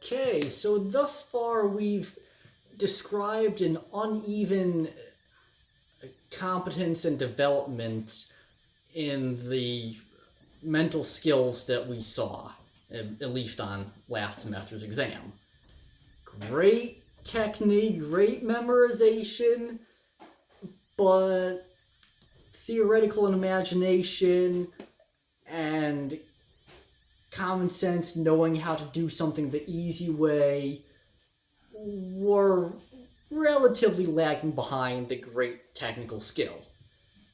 Okay, so thus far we've described an uneven competence and development in the mental skills that we saw, at least on last semester's exam. Great technique, great memorization, but theoretical imagination and common sense, knowing how to do something the easy way, were relatively lagging behind the great technical skill.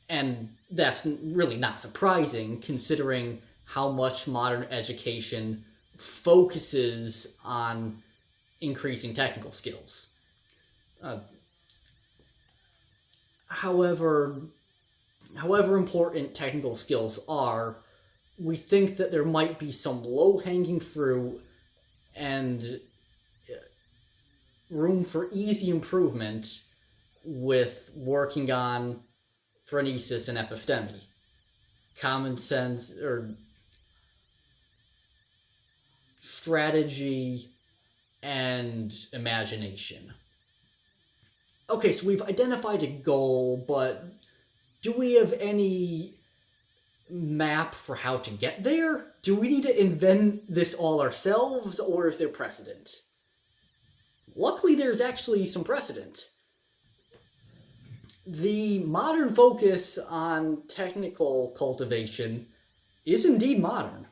And that's really not surprising, considering how much modern education focuses on increasing technical skills. However important technical skills are, we think that there might be some low-hanging fruit and room for easy improvement with working on phronesis and episteme. Common sense, or strategy, and imagination. Okay, so we've identified a goal, but do we have any map for how to get there? Do we need to invent this all ourselves, or is there precedent? Luckily, there's actually some precedent. The modern focus on technical cultivation is indeed modern.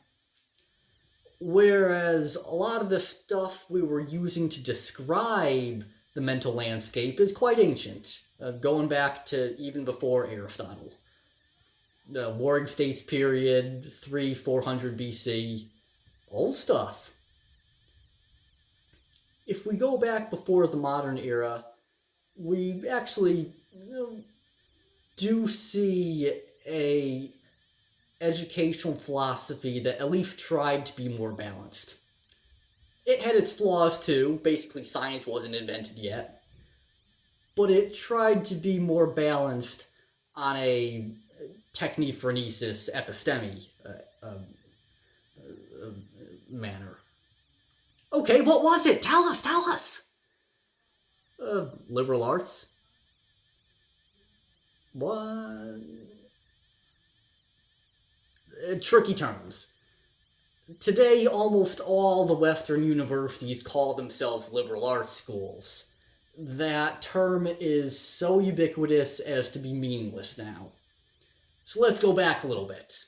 Whereas a lot of the stuff we were using to describe the mental landscape is quite ancient, going back to even before Aristotle. The Warring States period, 300-400 BC, old stuff. If we go back before the modern era, we actually do see a educational philosophy that at least tried to be more balanced. It had its flaws too. Basically, science wasn't invented yet. But it tried to be more balanced on a techne phronesis episteme manner. Okay, what was it? Tell us! Liberal arts? What? Tricky terms. Today, almost all the Western universities call themselves liberal arts schools. That term is so ubiquitous as to be meaningless now. So let's go back a little bit.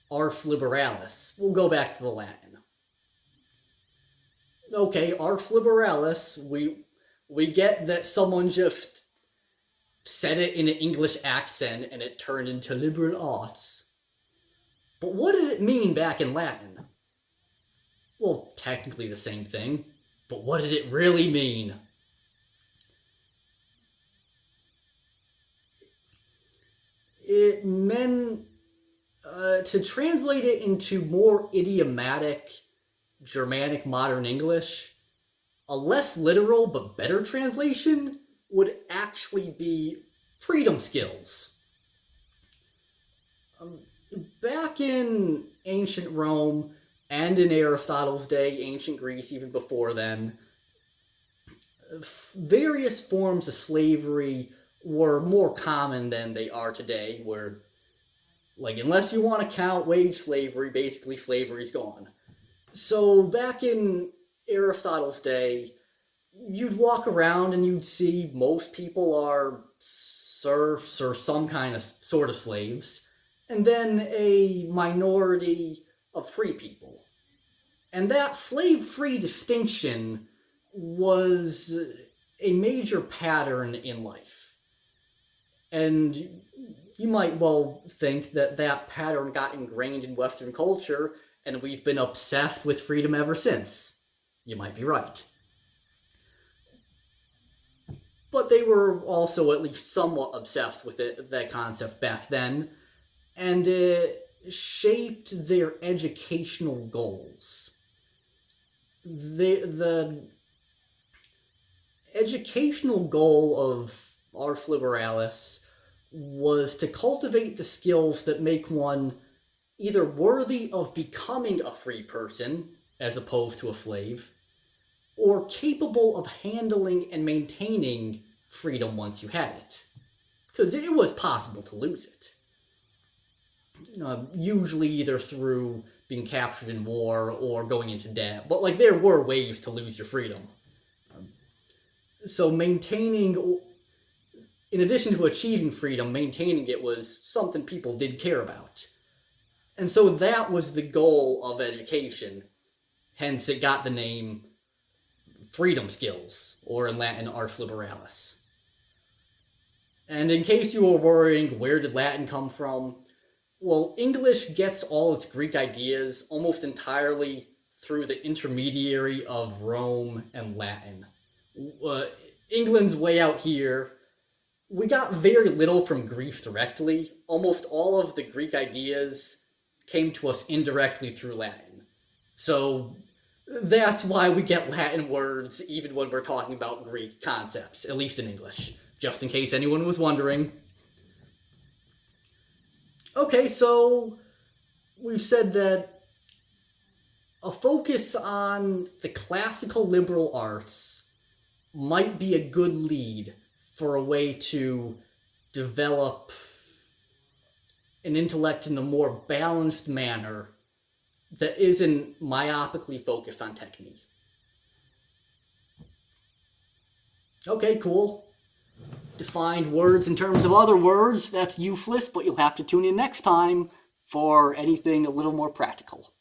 Ars liberalis. We'll go back to the Latin. Okay, ars liberalis, we get that someone just said it in an English accent and it turned into liberal arts. But what did it mean back in Latin? Well, technically the same thing, but what did it really mean? It meant, to translate it into more idiomatic Germanic modern English, a less literal but better translation would actually be freedom skills. Back in ancient Rome, and in Aristotle's day, ancient Greece, even before then, various forms of slavery were more common than they are today, where, like, unless you want to count wage slavery, basically slavery's gone. So back in Aristotle's day, you'd walk around and you'd see most people are serfs or some kind of sort of slaves, and then a minority of free people. And that slave-free distinction was a major pattern in life. And you might well think that that pattern got ingrained in Western culture, and we've been obsessed with freedom ever since. You might be right. But they were also at least somewhat obsessed with that concept back then, and it shaped their educational goals. The educational goal of ars liberalis was to cultivate the skills that make one either worthy of becoming a free person, as opposed to a slave, or capable of handling and maintaining freedom once you had it. Because it was possible to lose it. Usually either through being captured in war or going into debt. But like there were ways to lose your freedom. So maintaining, in addition to achieving freedom, maintaining it was something people did care about. And so that was the goal of education. Hence it got the name freedom skills, or in Latin, ars liberalis. And in case you were worrying, where did Latin come from? Well, English gets all its Greek ideas almost entirely through the intermediary of Rome and Latin. England's way out here. We got very little from Greece directly. Almost all of the Greek ideas came to us indirectly through Latin. So that's why we get Latin words even when we're talking about Greek concepts, at least in English, just in case anyone was wondering. Okay, so we've said that a focus on the classical liberal arts might be a good lead for a way to develop an intellect in a more balanced manner that isn't myopically focused on technique. Okay, cool. Defined words in terms of other words, that's useless, but you'll have to tune in next time for anything a little more practical.